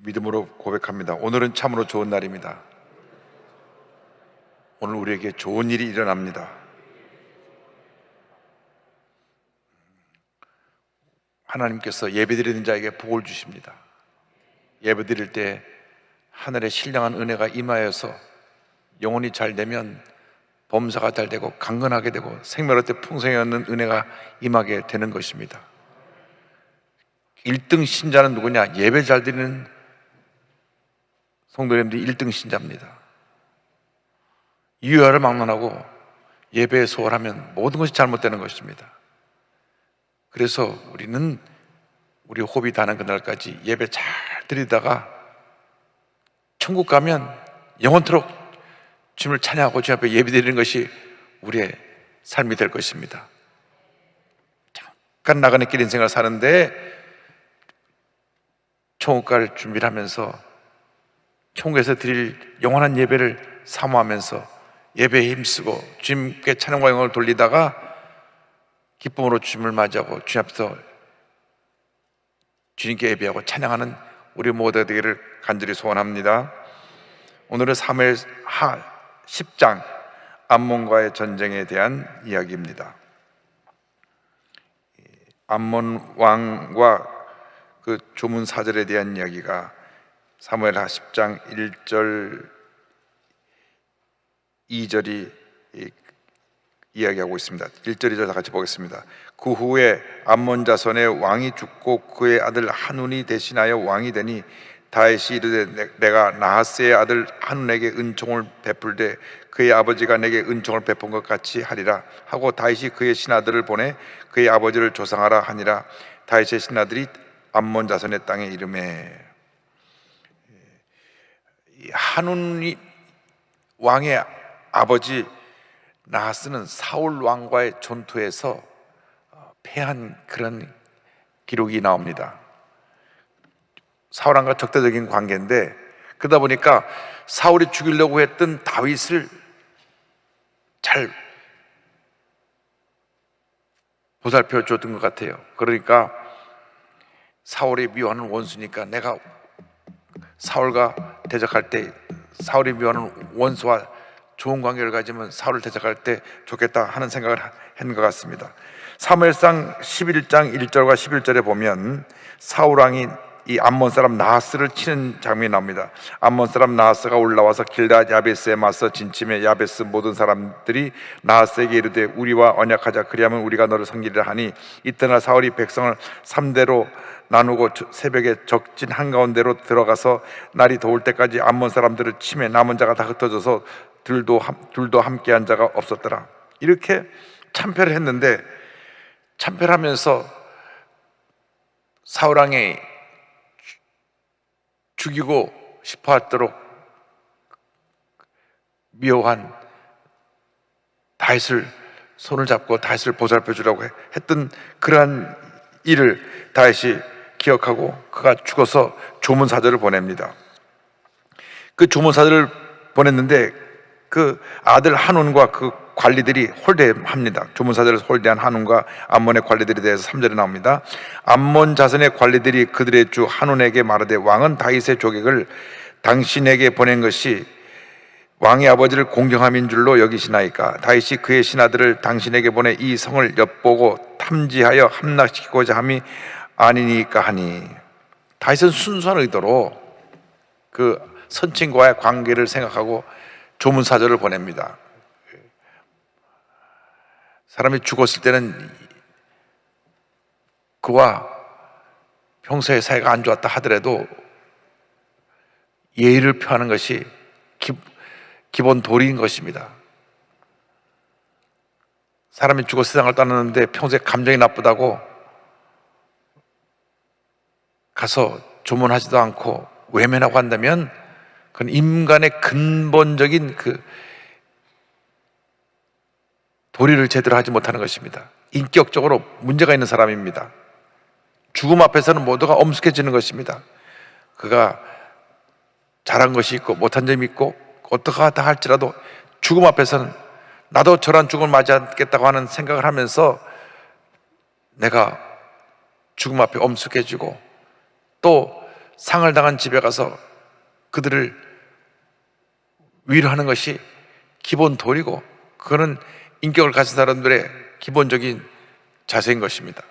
믿음으로 고백합니다. 오늘은 참으로 좋은 날입니다. 오늘 우리에게 좋은 일이 일어납니다. 하나님께서 예배드리는 자에게 복을 주십니다. 예배드릴 때 하늘의 신령한 은혜가 임하여서 영혼이 잘 되면 범사가 잘 되고 강건하게 되고 생명의 풍성이 얻는 은혜가 임하게 되는 것입니다. 1등 신자는 누구냐? 예배 잘 드리는 성도님들이 1등 신자입니다. 유혈을 막론하고 예배에 소홀하면 모든 것이 잘못되는 것입니다. 그래서 우리는 우리 호흡이 닿는 그날까지 예배 잘 드리다가 천국 가면 영원토록 주님을 찬양하고 주님 앞에 예배 드리는 것이 우리의 삶이 될 것입니다. 잠깐 나가는 길 인생을 사는데 천국 갈 준비를 하면서 천국에서 드릴 영원한 예배를 사모하면서 예배에 힘쓰고 주님께 찬양과 영광을 돌리다가 기쁨으로 주님을 맞이하고 주님 앞에서 주님께 예배하고 찬양하는 우리 모두가 되기를 간절히 소원합니다. 오늘은 사무엘하 10장 암몬과의 전쟁에 대한 이야기입니다. 암몬 왕과 그 조문 사절에 대한 이야기가 사무엘하 10장 1절 2절이 이야기하고 있습니다. 1절 2절 다 같이 보겠습니다. 그 후에 암몬 자손의 왕이 죽고 그의 아들 한운이 대신하여 왕이 되니 다윗이 이르되 내가 나하스의 아들 한운에게 은총을 베풀되 그의 아버지가 내게 은총을 베푼 것 같이 하리라 하고 다윗이 그의 신하들을 보내 그의 아버지를 조상하라 하니라. 다윗의 신하들이 암몬 자손의 땅에 이르매. 한운이 왕의 아버지 나하스는 사울 왕과의 전투에서 패한 그런 기록이 나옵니다. 사울 왕과 적대적인 관계인데 그러다 보니까 사울이 죽이려고 했던 다윗을 잘 보살펴 줬던 것 같아요. 그러니까 사울이 미워하는 원수니까 내가 사울과 대적할 때 사울이 미워하는 원수와 좋은 관계를 가지면 사울을 대적할 때 좋겠다 하는 생각을 한 것 같습니다. 사무엘상 11장 1절과 11절에 보면 사울 왕이 이 암몬 사람 나하스를 치는 장면이 나옵니다. 암몬 사람 나하스가 올라와서 길앗 야베스에 맞서 진침해 야베스 모든 사람들이 나하스에게 이르되 우리와 언약하자 그리하면 우리가 너를 섬기리라 하니 이튿날 사울이 백성을 3대로 나누고 새벽에 적진 한가운데로 들어가서 날이 더울 때까지 암몬 사람들을 치매 남은 자가 다 흩어져서 둘도 함께한 자가 없었더라. 이렇게 참패를 했는데 참패를 하면서 사울 왕이 죽이고 싶어 하도록 미워한 다윗을 손을 잡고 다윗을 보살펴 주라고 했던 그러한 일을 다윗이 기억하고 그가 죽어서 조문사절을 보냅니다. 그 조문사절을 보냈는데 그 아들 한운과 그 관리들이 홀대합니다. 조문사절을 홀대한 한운과 암몬의 관리들에 대해서 3절에 나옵니다. 암몬 자손의 관리들이 그들의 주 한운에게 말하되 왕은 다윗의 조객을 당신에게 보낸 것이 왕의 아버지를 공경함인 줄로 여기시나이까? 다윗이 그의 신하들을 당신에게 보내 이 성을 엿보고 탐지하여 함락시키고자 함이 아니니까 하니. 다윗은 순수한 의도로 그 선친과의 관계를 생각하고 조문사절을 보냅니다. 사람이 죽었을 때는 그와 평소에 사이가 안 좋았다 하더라도 예의를 표하는 것이 기본 도리인 것입니다. 사람이 죽어 세상을 떠났는데 평소에 감정이 나쁘다고 가서 조문하지도 않고 외면하고 한다면 그건 인간의 근본적인 그 도리를 제대로 하지 못하는 것입니다. 인격적으로 문제가 있는 사람입니다. 죽음 앞에서는 모두가 엄숙해지는 것입니다. 그가 잘한 것이 있고 못한 점이 있고 어떡하다 할지라도 죽음 앞에서는 나도 저런 죽음을 맞이하겠다고 하는 생각을 하면서 내가 죽음 앞에 엄숙해지고 또 상을 당한 집에 가서 그들을 위로하는 것이 기본 도리고, 그거는 인격을 가진 사람들의 기본적인 자세인 것입니다.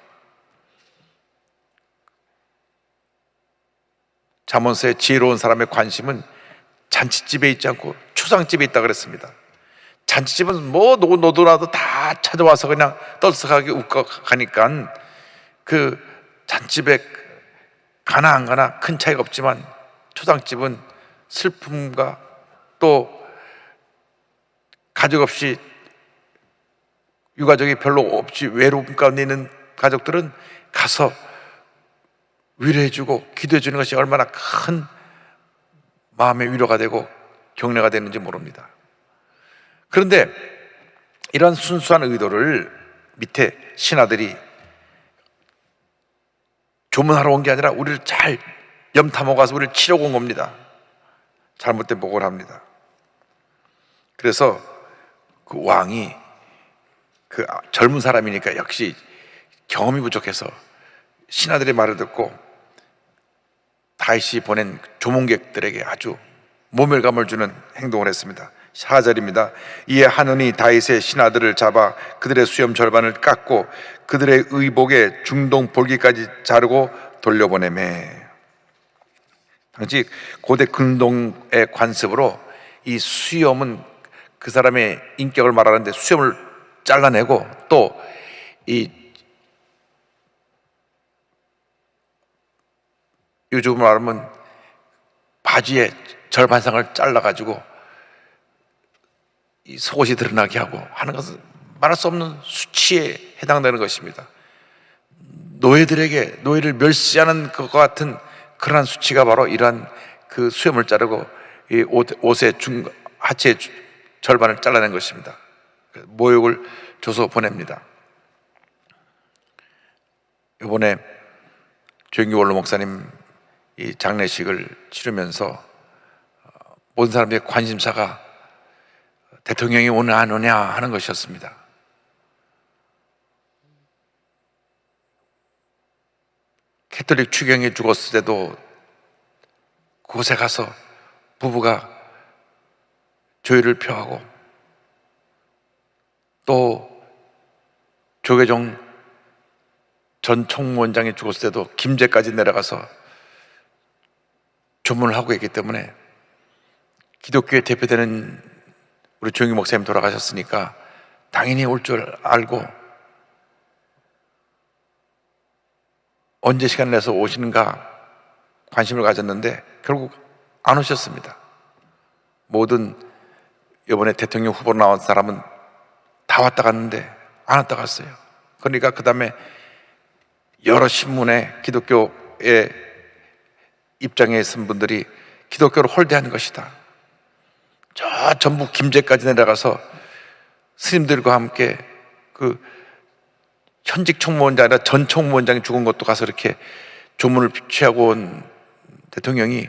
잠언서의 지혜로운 사람의 관심은 잔치집에 있지 않고 초상집에 있다 그랬습니다. 잔치집은 뭐 노도나도 다 찾아와서 그냥 떠들썩하게 웃고 가니까 그 잔치집에 가나 안 가나 큰 차이가 없지만, 초상집은 슬픔과 또 가족 없이, 유가족이 별로 없이 외로움 가운데 있는 가족들은 가서 위로해주고 기도해주는 것이 얼마나 큰 마음의 위로가 되고 격려가 되는지 모릅니다. 그런데 이런 순수한 의도를 밑에 신하들이 조문하러 온 게 아니라 우리를 잘 염탐하고 가서 우리를 치려고 온 겁니다. 잘못된 보고를 합니다. 그래서 그 왕이 그 젊은 사람이니까 역시 경험이 부족해서 신하들의 말을 듣고 다윗이 보낸 조문객들에게 아주 모멸감을 주는 행동을 했습니다. 4절입니다. 이에 하느니 다윗의 신하들을 잡아 그들의 수염 절반을 깎고 그들의 의복에 중동 볼기까지 자르고 돌려보내매. 당시 고대 근동의 관습으로 이 수염은 그 사람의 인격을 말하는데 수염을 잘라내고, 또 이 요즘 말하면 바지의 절반상을 잘라가지고 이 속옷이 드러나게 하고 하는 것은 말할 수 없는 수치에 해당되는 것입니다. 노예를 멸시하는 것과 같은 그러한 수치가 바로 이러한 그 수염을 자르고 이 옷의 하체의 절반을 잘라낸 것입니다. 모욕을 줘서 보냅니다. 이번에 조영기 원로 목사님 이 장례식을 치르면서 모든 사람들의 관심사가 대통령이 오냐 안 오냐 하는 것이었습니다. 캐톨릭 추경이 죽었을 때도 그곳에 가서 부부가 조의를 표하고, 또 조계종 전 총무원장이 죽었을 때도 김제까지 내려가서 조문을 하고 있기 때문에, 기독교의 대표되는 우리 조영기 목사님 돌아가셨으니까 당연히 올 줄 알고 언제 시간을 내서 오시는가 관심을 가졌는데 결국 안 오셨습니다. 모든 이번에 대통령 후보로 나온 사람은 다 왔다 갔는데 안 왔다 갔어요. 그러니까 그 다음에 여러 신문에 기독교의 입장에 있은 분들이 기독교를 홀대하는 것이다, 저 전북 김제까지 내려가서 스님들과 함께 그 현직 총무원장 아니라 전 총무원장이 죽은 것도 가서 이렇게 조문을 취하고 온 대통령이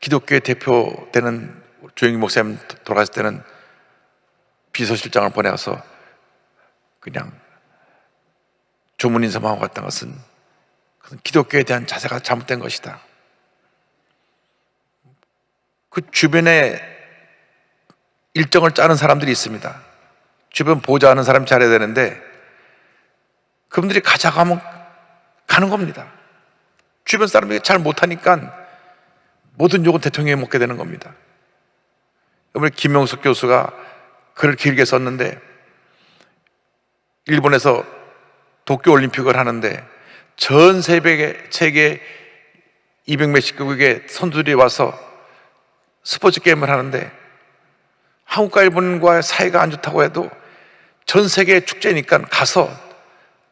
기독교의 대표되는 조영기 목사님 돌아갔을 때는 비서실장을 보내서 그냥 조문 인사만 하고 갔던 것은 기독교에 대한 자세가 잘못된 것이다. 그 주변에 일정을 짜는 사람들이 있습니다. 주변 보좌하는 사람이 잘해야 되는데 그분들이 가자고 하면 가는 겁니다. 주변 사람들이 잘 못하니까 모든 욕은 대통령이 먹게 되는 겁니다. 이번에 김명숙 교수가 글을 길게 썼는데, 일본에서 도쿄올림픽을 하는데 전 세계 200몇십 개국의 선수들이 와서 스포츠 게임을 하는데 한국과 일본과의 사이가 안 좋다고 해도 전 세계 축제니까 가서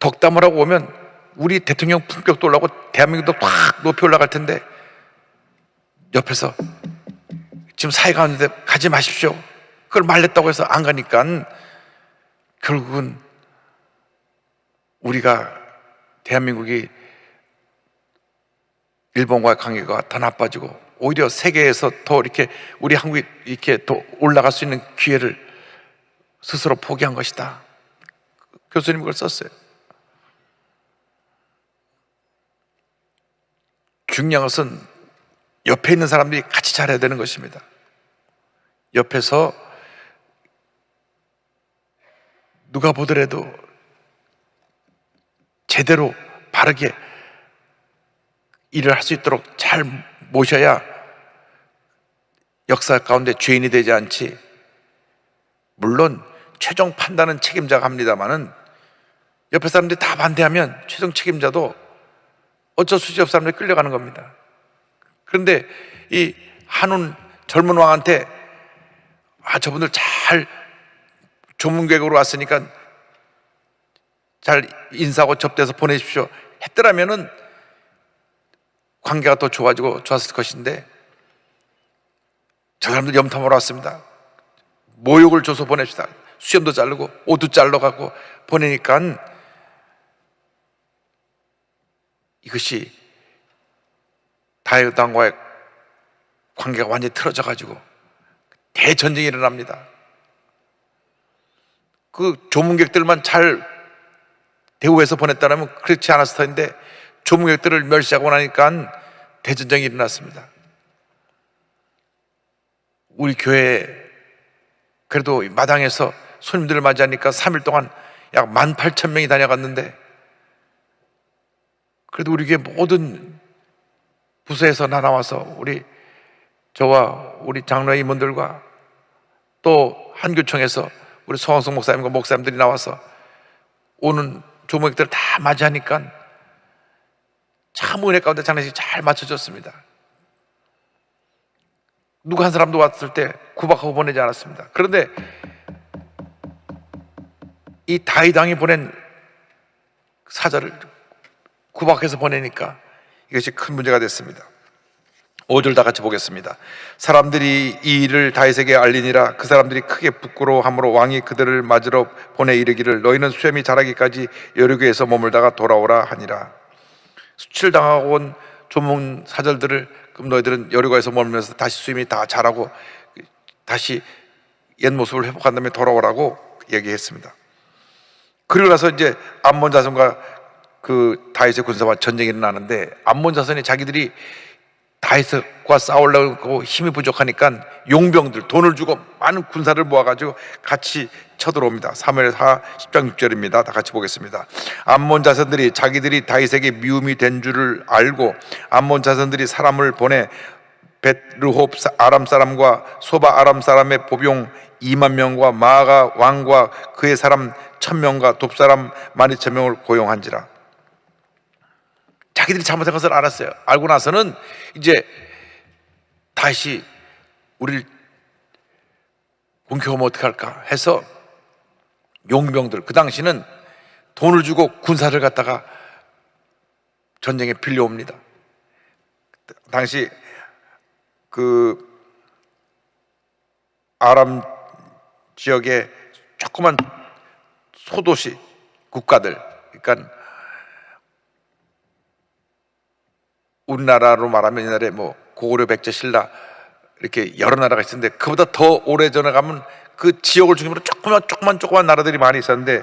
덕담을 하고 오면 우리 대통령 품격도 올라가고 대한민국도 확 높이 올라갈 텐데, 옆에서 지금 사이가 안 좋은데 가지 마십시오, 그걸 말렸다고 해서 안 가니까 결국은 우리가 대한민국이 일본과의 관계가 더 나빠지고 오히려 세계에서 더 이렇게 우리 한국이 이렇게 더 올라갈 수 있는 기회를 스스로 포기한 것이다. 교수님 그걸 썼어요. 중요한 것은 옆에 있는 사람들이 같이 잘해야 되는 것입니다. 옆에서 누가 보더라도 제대로 바르게 일을 할 수 있도록 잘 모셔야 역사 가운데 죄인이 되지 않지. 물론 최종 판단은 책임자가 합니다만은 옆에 사람들이 다 반대하면 최종 책임자도 어쩔 수 없이 사람들이 끌려가는 겁니다. 그런데 이 한운 젊은 왕한테 저분들 잘 조문객으로 왔으니까 잘 인사하고 접대해서 보내십시오 했더라면은 관계가 더 좋았을 것인데, 저 사람들 염탐하러 왔습니다, 모욕을 줘서 보냅시다, 수염도 자르고 옷도 잘라가고 보내니까 이것이 다윗 왕과의 관계가 완전히 틀어져 가지고 대전쟁이 일어납니다. 그 조문객들만 잘 대우해서 보냈다면 그렇지 않았을 텐데 조문객들을 멸시하고 나니까 대전쟁이 일어났습니다. 우리 교회에 그래도 마당에서 손님들을 맞이하니까 3일 동안 약 18,000명이 다녀갔는데, 그래도 우리 교회 모든 부서에서 나와서 저와 우리 장로 임원들과 또 한교총에서 우리 송황석 목사님과 목사님들이 나와서 오는 조문객들을 다 맞이하니까 참 은혜 가운데 장례식 잘 맞춰졌습니다. 누구 한 사람도 왔을 때 구박하고 보내지 않았습니다. 그런데 이 다윗 왕이 보낸 사자를 구박해서 보내니까 이것이 큰 문제가 됐습니다. 5절 다 같이 보겠습니다. 사람들이 이 일을 다윗에게 알리니라. 그 사람들이 크게 부끄러워함으로 왕이 그들을 맞으러 보내 이르기를 너희는 수염이 자라기까지 여리고에서 머물다가 돌아오라 하니라. 수치를 당하고 온 조문 사절들을 그럼 너희들은 여리고에서 머물면서 다시 수염이 다 자라고 다시 옛 모습을 회복한 다음에 돌아오라고 얘기했습니다. 그리고 나서 이제 암몬 자손과 그 다윗의 군사와 전쟁이 일어나는데, 암몬 자손이 자기들이 다윗과 싸우려고 힘이 부족하니까 용병들 돈을 주고 많은 군사를 모아가지고 같이 쳐들어옵니다. 사무엘하 10장 6절입니다. 다 같이 보겠습니다. 암몬 자손들이 자기들이 다윗에게 미움이 된 줄을 알고 암몬 자손들이 사람을 보내 벳르홉 아람 사람과 소바 아람 사람의 보병 2만 명과 마아가 왕과 그의 사람 1,000명과 돕 사람 12,000명을 고용한지라. 자기들이 잘못한 것을 알았어요. 알고 나서는 이제 다시 우리를 공격하면 어떡할까 해서 용병들, 그 당시는 돈을 주고 군사를 갖다가 전쟁에 빌려옵니다. 당시 그 아람 지역의 조그만 소도시 국가들, 그러니까 우리나라로 말하면 옛날에 뭐 고구려, 백제, 신라 이렇게 여러 나라가 있었는데, 그보다 더 오래전에 가면 그 지역을 중심으로 조그만 나라들이 많이 있었는데,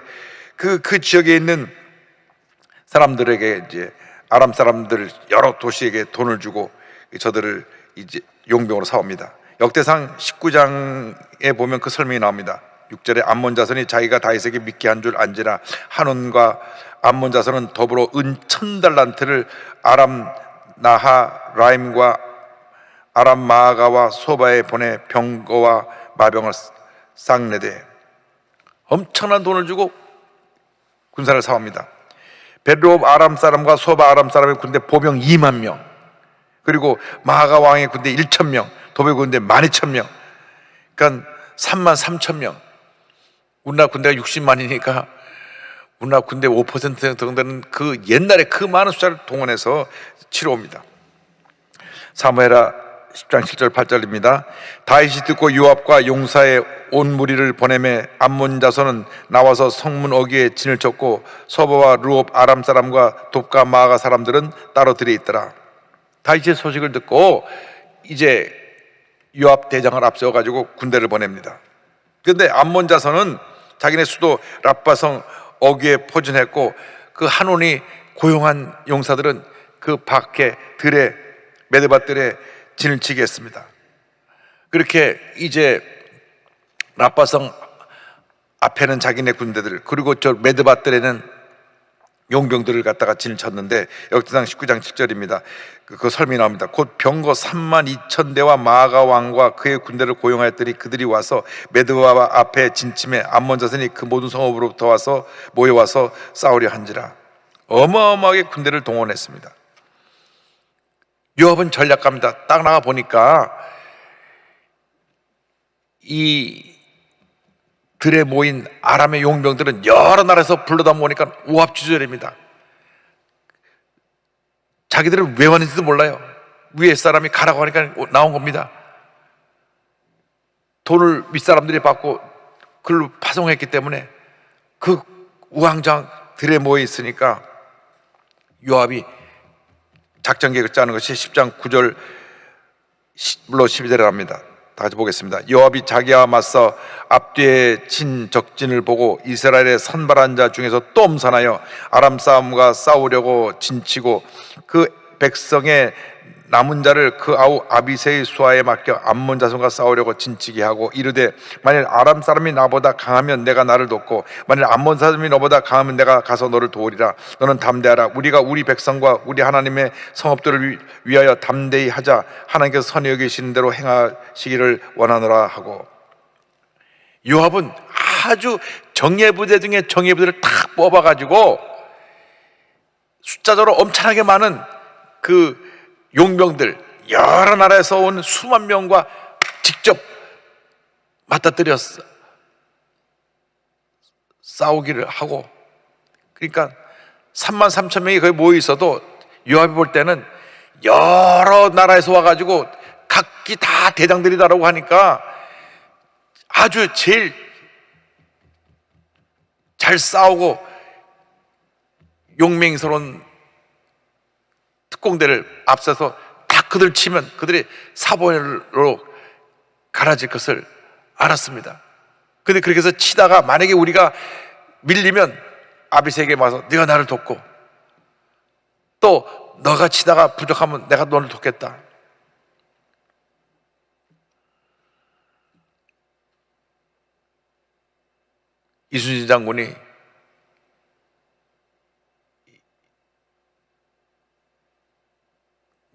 그 지역에 있는 사람들에게 이제 아람 사람들 여러 도시에게 돈을 주고 저들을 이제 용병으로 사옵니다. 역대상 19장에 보면 그 설명이 나옵니다. 6절에 암몬 자손이 자기가 다윗에게 믿게 한 줄 안지라. 한온과 암몬 자손은 더불어 은 1,000달란트를 아람 나하라임과 아람 마아가와 소바에 보내 병거와 마병을 쌍내되 엄청난 돈을 주고 군사를 사옵니다. 벳르홉 아람 사람과 소바 아람 사람의 군대 보병 2만 명, 그리고 마아가 왕의 군대 1,000명, 도배 군대 12,000명, 그러니까 33,000명. 우리나라 군대가 60만이니까 우리나라 군대 5% 정도 되는 그 옛날에 그 많은 숫자를 동원해서 치러옵니다. 사무엘하 10장 7절 8절입니다. 다윗이 듣고 요압과 용사의 온 무리를 보내매 암몬 자손은 나와서 성문 어귀에 진을 쳤고 서바와 르홉 아람 사람과 돕과 마아가 사람들은 따로 들여있더라. 다윗의 소식을 듣고 이제 요압 대장을 앞세워 가지고 군대를 보냅니다. 그런데 암몬 자손은 자기네 수도 랍바성 어귀에 포진했고, 그 한온이 고용한 용사들은 그 밖에 들에 메드밭들에 진을 치게 했습니다. 그렇게 이제 라빠성 앞에는 자기네 군대들, 그리고 저 메드바들에는 용병들을 갖다가 진을 쳤는데, 역대상 19장 7절입니다. 그 설명이 나옵니다. 곧 병거 32,000대와 마아가 왕과 그의 군대를 고용하였더니 그들이 와서 메드바 앞에 진침해 암몬 자손이 그 모든 성읍으로부터 와서 모여와서 싸우려 한지라. 어마어마하게 군대를 동원했습니다. 요압은 전략가입니다. 딱 나가 보니까 이 들에 모인 아람의 용병들은 여러 나라에서 불러다 모으니까 우합지졸입니다. 자기들은 왜 왔는지도 몰라요. 위에 사람이 가라고 하니까 나온 겁니다. 돈을 윗사람들이 받고 그걸 파송했기 때문에 그 우왕좌왕 들에 모여 있으니까 요압이 작전 계획을 짜는 것이 10장 9절로 12절에 합니다. 다 같이 보겠습니다. 요압이 자기와 맞서 앞뒤에 친 적진을 보고 이스라엘의 산발한 자 중에서 또 엄선하여 아람 싸움과 싸우려고 진치고 그 백성의 남은 자를 그 아우 아비새의 수하에 맡겨 암몬 자손과 싸우려고 진치게 하고 이르되 만일 아람 사람이 나보다 강하면 내가 나를 돕고 만일 암몬 사람이 너보다 강하면 내가 가서 너를 도우리라. 너는 담대하라. 우리가 우리 백성과 우리 하나님의 성읍들을 위하여 담대히 하자. 하나님께서 선히 여기시는 대로 행하시기를 원하노라 하고. 요압은 아주 정예부대 중에 정예부대를 탁 뽑아가지고 숫자적으로 엄청나게 많은 그 용병들, 여러 나라에서 온 수만 명과 직접 맞닥뜨려 싸우기를 하고, 그러니까 33,000명이 거기 모여 있어도 요압이 볼 때는 여러 나라에서 와가지고 각기 다 대장들이다라고 하니까 아주 제일 잘 싸우고 용맹스러운 특공대를 앞서서 딱 그들 치면 그들이 사본으로 갈아질 것을 알았습니다. 근데 그렇게 해서 치다가 만약에 우리가 밀리면 아비새에게 와서 네가 나를 돕고 또 너가 치다가 부족하면 내가 너를 돕겠다. 이순신 장군이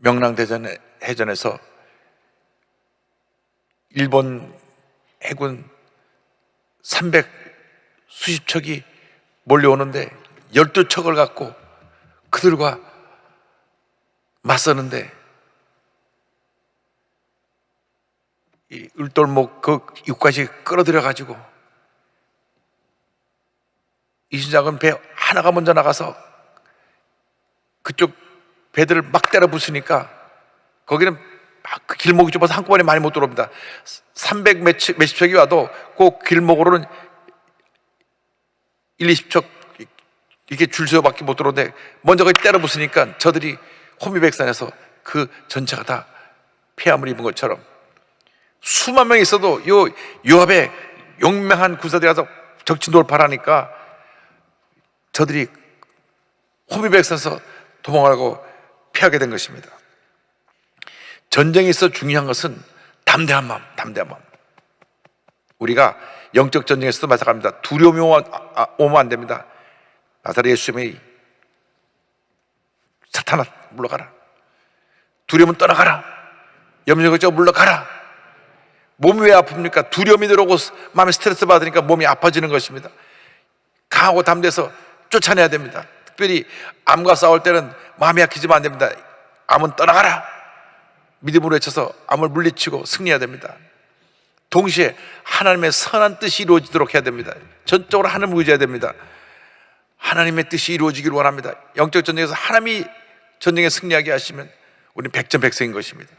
명랑대전 해전에서 일본 해군 300 수십 척이 몰려오는데 12척을 갖고 그들과 맞서는데 이 을돌목 그 입구까지 끌어들여 가지고 이순장은 배 하나가 먼저 나가서 그쪽 배들을 막 때려 부수니까 거기는 막 그 길목이 좁아서 한꺼번에 많이 못 들어옵니다. 300 몇십 척이 와도 그 길목으로는 1, 20척 이렇게 줄 서밖에 못 들어오는데 먼저 거기 때려 부수니까 저들이 호미백산에서 그 전체가 다 폐함을 입은 것처럼 수만 명이 있어도 요압의 용맹한 군사들이 가서 적진 돌파하니까 저들이 호미백산에서 도망하고 피하게 된 것입니다. 전쟁에 있어 중요한 것은 담대한 마음, 담대한 마음. 우리가 영적 전쟁에서도 마찬가지입니다. 두려움이 오면 안 됩니다. 나사렛 예수님의 사탄아 물러가라. 두려움은 떠나가라. 염려 걱정 물러가라. 몸이 왜 아픕니까? 두려움이 들어오고 마음에 스트레스 받으니까 몸이 아파지는 것입니다. 강하고 담대해서 쫓아내야 됩니다. 특별히 암과 싸울 때는 마음이 약해지면 안 됩니다. 암은 떠나가라. 믿음으로 외쳐서 암을 물리치고 승리해야 됩니다. 동시에 하나님의 선한 뜻이 이루어지도록 해야 됩니다. 전적으로 하나님을 의지해야 됩니다. 하나님의 뜻이 이루어지기를 원합니다. 영적 전쟁에서 하나님이 전쟁에 승리하게 하시면 우리는 백전백승인 것입니다.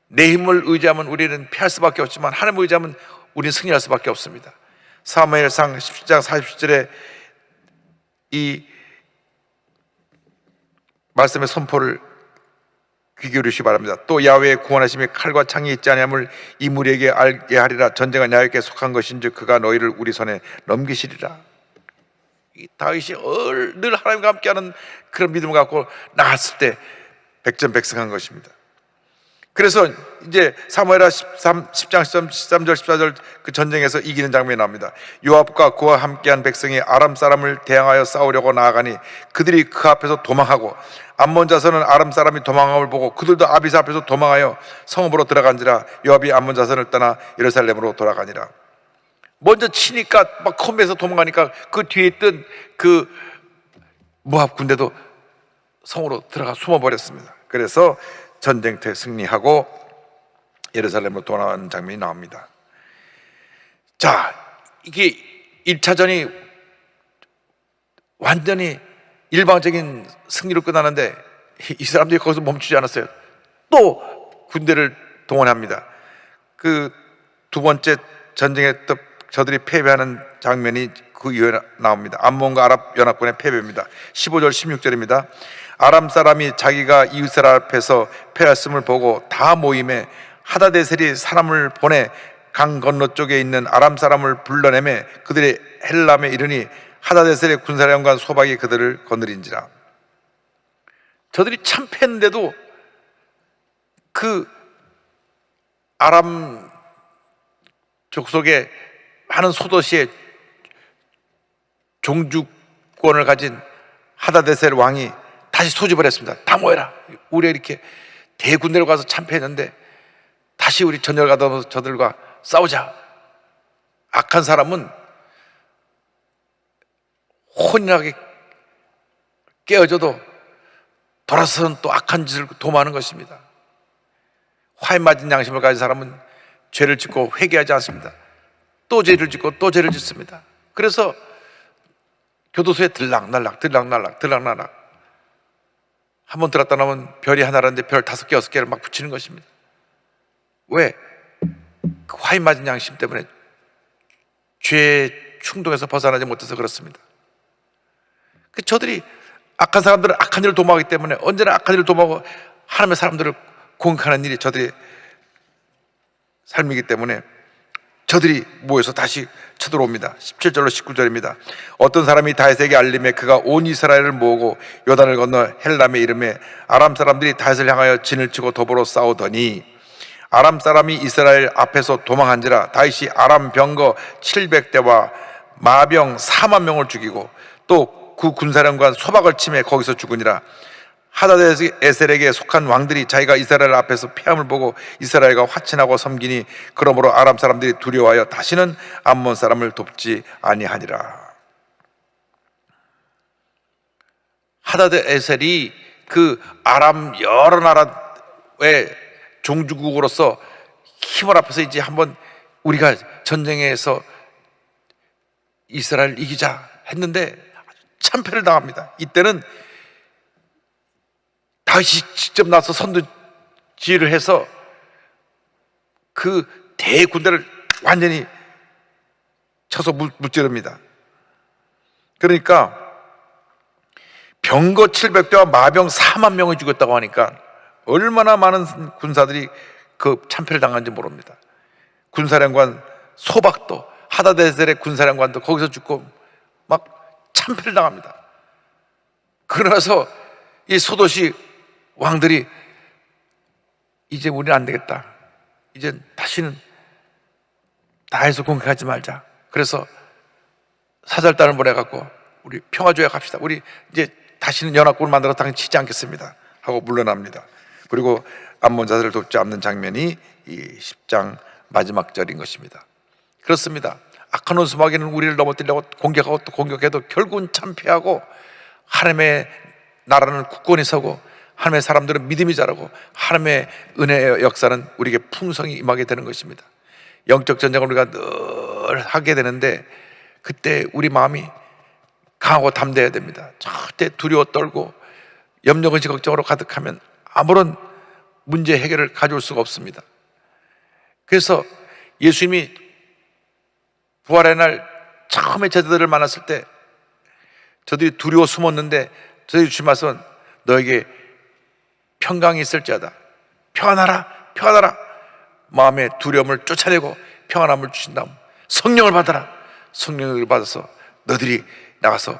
내 힘을 의지하면 우리는 피할 수밖에 없지만 하나님을 의지하면 우리는 승리할 수밖에 없습니다. 사무엘상 17장 40절에 이 말씀의 선포를 귀 기울이시기 바랍니다. 또 야훼의 구원하심이 칼과 창이 있지 아니함을 이 무리에게 알게 하리라. 전쟁은 야훼께 속한 것인즉 그가 너희를 우리 손에 넘기시리라. 이 다윗이 늘 하나님과 함께하는 그런 믿음을 갖고 나갔을 때 백전백승한 것입니다. 그래서 이제 사무엘하 10장 13절 14절 그 전쟁에서 이기는 장면이 나옵니다. 요압과 그와 함께한 백성이 아람 사람을 대항하여 싸우려고 나아가니 그들이 그 앞에서 도망하고 암몬 자손은 아람 사람이 도망함을 보고 그들도 아비스 앞에서 도망하여 성읍으로 들어간지라. 요압이 암몬 자손을 떠나 예루살렘으로 돌아가니라. 먼저 치니까 막 컴에서 도망가니까 그 뒤에 있던 그 모압 군대도 성으로 들어가 숨어버렸습니다. 그래서 전쟁터에 승리하고 예루살렘으로 돌아가는 장면이 나옵니다. 자, 이게 1차전이 완전히 일방적인 승리로 끝나는데 이 사람들이 거기서 멈추지 않았어요. 또 군대를 동원합니다. 그 두 번째 전쟁에 또 저들이 패배하는 장면이 그 이후에 나옵니다. 암몬과 아랍 연합군의 패배입니다. 15절 16절입니다. 아람 사람이 자기가 이웃 앞에서 패했음을 보고 다 모임에 하다데셀이 사람을 보내 강 건너쪽에 있는 아람 사람을 불러내매 그들이 헬람에 이르니 하다데셀의 군사령관 소박이 그들을 거느린지라. 저들이 참패했는데도 그 아람 족속의 하는 소도시에 종주권을 가진 하다데셀 왕이 다시 소집을 했습니다. 다 모여라. 우리 이렇게 대군대로 가서 참패했는데 다시 우리 전열 가다면서 저들과 싸우자. 악한 사람은 혼인하게 깨어져도 돌아서는 또 악한 짓을 도모하는 것입니다. 화에 맞은 양심을 가진 사람은 죄를 짓고 회개하지 않습니다. 또 죄를 짓고 또 죄를 짓습니다. 그래서 교도소에 들락날락 한번 들었다 나면 별이 하나라는데 별 5개 6개를 막 붙이는 것입니다. 왜? 그 화에 맞은 양심 때문에 죄의 충동에서 벗어나지 못해서 그렇습니다. 저들이 악한 사람들은 악한 일을 도모하기 때문에 언제나 악한 일을 도모하고 하나님의 사람들을 공격하는 일이 저들의 삶이기 때문에 저들이 모여서 다시 쳐들어옵니다. 17절로 19절입니다. 어떤 사람이 다윗에게 알림에 그가 온 이스라엘을 모으고 요단을 건너 헬람에 이름에 아람 사람들이 다윗을 향하여 진을 치고 더불어 싸우더니 아람 사람이 이스라엘 앞에서 도망한지라. 다윗이 아람 병거 700대와 마병 4만 명을 죽이고 또 그 군사령관 소박을 치매 거기서 죽으니라. 하다데셀에게 속한 왕들이 자기가 이스라엘 앞에서 패함을 보고 이스라엘과 화친하고 섬기니 그러므로 아람 사람들이 두려워하여 다시는 암몬 사람을 돕지 아니하니라. 하다데셀이 그 아람 여러 나라의 종주국으로서 힘을 합해서 이제 한번 우리가 전쟁에서 이스라엘 이기자 했는데 참패를 당합니다. 이때는 다시 직접 나서 선두 지휘를 해서 그 대군대를 완전히 쳐서 무찌릅니다. 그러니까 병거 700대와 마병 4만 명을 죽였다고 하니까 얼마나 많은 군사들이 그 참패를 당한지 모릅니다. 군사령관 소박도 하다데셀의 군사령관도 거기서 죽고 막 참패를 당합니다. 그러나서 이 소도시 왕들이 이제 우리는 안 되겠다. 이제 다시는 다해서 공격하지 말자. 그래서 사절단을 보내갖고 우리 평화조약 합시다. 우리 이제 다시는 연합군을 만들어 당연히 치지 않겠습니다 하고 물러납니다. 그리고 암몬 자들을 돕지 않는 장면이 이 10장 마지막 절인 것입니다. 그렇습니다. 악한 원수마귀는 우리를 넘어뜨리려고 공격하고 또 공격해도 결국은 참패하고 하나님의 나라는 굳건히 서고 하나님의 사람들은 믿음이 자라고 하나님의 은혜의 역사는 우리에게 풍성히 임하게 되는 것입니다. 영적 전쟁을 우리가 늘 하게 되는데 그때 우리 마음이 강하고 담대해야 됩니다. 절대 두려워 떨고 염려 근심 걱정으로 가득하면 아무런 문제 해결을 가져올 수가 없습니다. 그래서 예수님이 부활의 날 처음에 제자들을 만났을 때 저들이 두려워 숨었는데 저들이 주신 말씀은 너에게 평강이 있을지어다. 평안하라, 평안하라. 마음의 두려움을 쫓아내고 평안함을 주신 다음 성령을 받아라. 성령을 받아서 너들이 나가서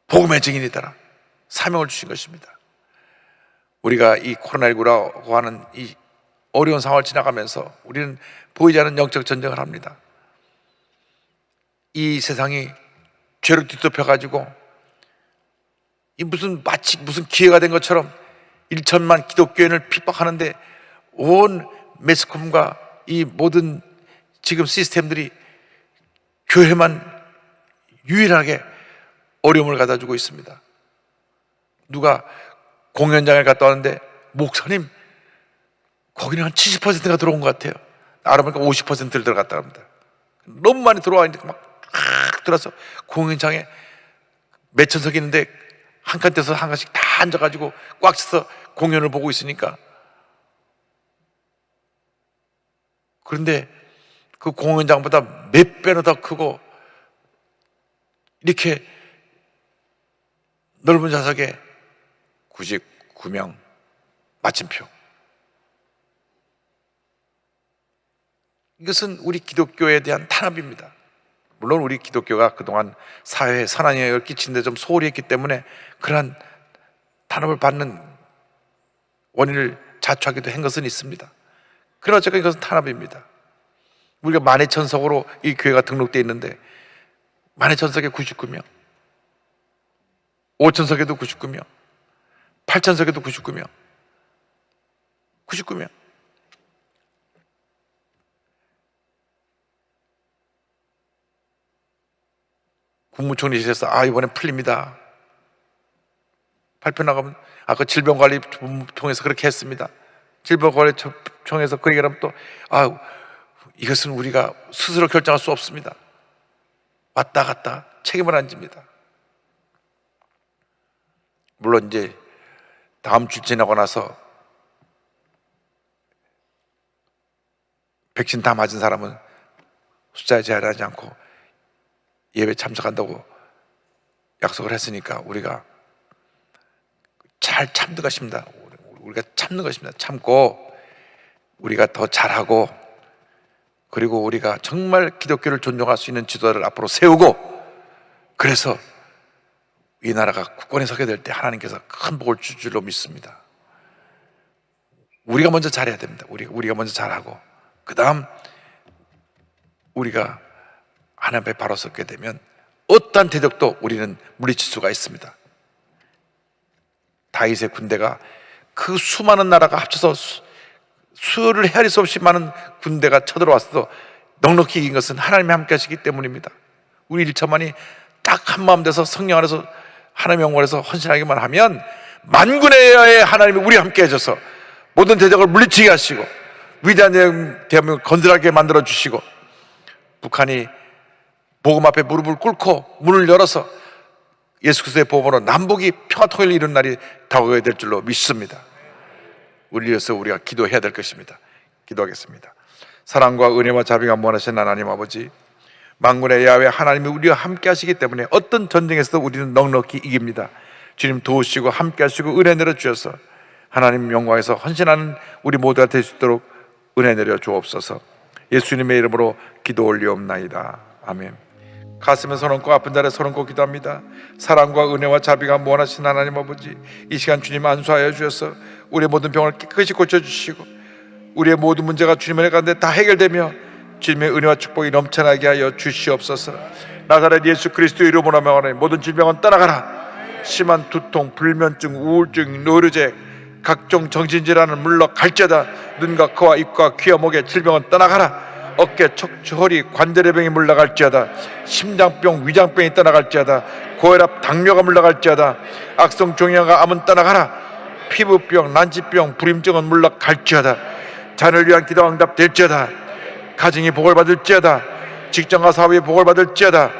복음의 증인이 되라. 사명을 주신 것입니다. 우리가 이 코로나19라고 하는 이 어려운 상황을 지나가면서 우리는 보이지 않는 영적 전쟁을 합니다. 이 세상이 죄로 뒤덮여가지고 마치 무슨 기회가 된 것처럼 1천만 기독교인을 핍박하는데 온 매스컴과 이 모든 지금 시스템들이 교회만 유일하게 어려움을 가져주고 있습니다. 누가 공연장에 갔다 왔는데 목사님 거기는 한 70%가 들어온 것 같아요. 알아보니까 50%를 들어갔다 합니다. 너무 많이 들어와 있는데 막 들어서 공연장에 몇 천석이 있는데 한 칸대에서 한 칸씩 다 앉아가지고 꽉 차서 공연을 보고 있으니까, 그런데 그 공연장보다 몇 배나 더 크고 이렇게 넓은 좌석에 99명 마침표. 이것은 우리 기독교에 대한 탄압입니다. 물론 우리 기독교가 그동안 사회에 선한 영향을 끼치는데 좀 소홀히 했기 때문에 그러한 탄압을 받는 원인을 자초하기도 한 것은 있습니다. 그러나 어쨌든 이것은 탄압입니다. 우리가 만회천석으로 이 교회가 등록되어 있는데 만회천석에 99명, 5천석에도 99명, 8천석에도 99명, 99명. 국무총리실에서 이번에 풀립니다. 발표 나가면 그 질병관리본부 통해서 그렇게 했습니다. 질병관리청에서 그 얘기를 하면 또 이것은 우리가 스스로 결정할 수 없습니다. 왔다 갔다 책임을 안 집니다. 물론 이제 다음 주 지나고 나서 백신 다 맞은 사람은 숫자에 제한하지 않고 예배 참석한다고 약속을 했으니까 우리가 잘 참는 것입니다. 우리가 참는 것입니다. 참고 우리가 더 잘하고, 그리고 우리가 정말 기독교를 존중할 수 있는 지도자를 앞으로 세우고, 그래서 이 나라가 굳건히 서게 될 때 하나님께서 큰 복을 줄 줄로 믿습니다. 우리가 먼저 잘해야 됩니다. 우리가 먼저 잘하고, 그 다음 우리가 하나님 앞에 바로 섰게 되면 어떠한 대적도 우리는 물리칠 수가 있습니다. 다윗의 군대가 그 수많은 나라가 합쳐서 수를 헤아릴 수 없이 많은 군대가 쳐들어왔어도 넉넉히 이긴 것은 하나님이 함께 하시기 때문입니다. 우리 1천만이 딱 한 마음 돼서 성령 안에서 하나님의 영광에서 헌신하기만 하면 만군의 하나님이 우리 함께 해줘서 모든 대적을 물리치게 하시고 위대한 대한민국을 건설하게 만들어 주시고, 북한이 복음 앞에 무릎을 꿇고 문을 열어서 예수 그리스도의 복음으로 남북이 평화통일을 이룬 날이 다가오게 될 줄로 믿습니다. 우리를 위해서 우리가 기도해야 될 것입니다. 기도하겠습니다. 사랑과 은혜와 자비가 무한하신 하나님 아버지, 만군의 야훼 하나님이 우리와 함께 하시기 때문에 어떤 전쟁에서도 우리는 넉넉히 이깁니다. 주님 도우시고 함께 하시고 은혜 내려 주셔서 하나님 영광에서 헌신하는 우리 모두가 될 수 있도록 은혜 내려 주옵소서. 예수님의 이름으로 기도 올리옵나이다. 아멘. 가슴에 손 얹고 아픈 자리에 손 얹고 기도합니다. 사랑과 은혜와 자비가 무한하신 하나님 아버지, 이 시간 주님 안수하여 주셔서 우리의 모든 병을 깨끗이 고쳐주시고 우리의 모든 문제가 주님의 은혜 가운데 다 해결되며 주님의 은혜와 축복이 넘쳐나게 하여 주시옵소서. 나사렛 예수 그리스도의 이름으로 명하노니 모든 질병은 떠나가라. 심한 두통, 불면증, 우울증, 노르제, 각종 정신질환은 물러갈지어다. 눈과 코와 입과 귀와 목의 질병은 떠나가라. 어깨, 척추, 허리, 관절의 병이 물러갈지어다. 심장병, 위장병이 떠나갈지어다. 고혈압, 당뇨가 물러갈지어다. 악성 종양과 암은 떠나가라. 피부병, 난치병, 불임증은 물러갈지어다. 자녀를 위한 기도 응답될지어다. 가정이 복을 받을지어다. 직장과 사업이 복을 받을지어다.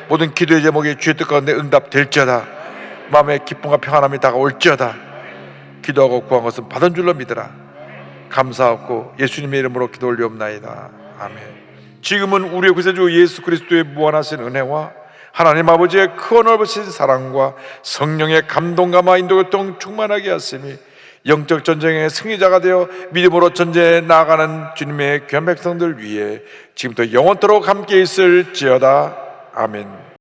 모든 기도의 제목이 주의 뜻 가운데 응답될지어다. 마음의 기쁨과 평안함이 다가올지어다. 기도하고 구한 것은 받은 줄로 믿으라. 감사하고 예수님의 이름으로 기도 올리옵나이다. 아멘. 지금은 우리의 구세주 예수 그리스도의 무한하신 은혜와 하나님 아버지의 크고 넓으신 사랑과 성령의 감동감화 인도교통 충만하게 하심이 영적 전쟁의 승리자가 되어 믿음으로 전쟁에 나아가는 주님의 귀한 백성들 위해 지금부터 영원토록 함께 있을지어다. 아멘.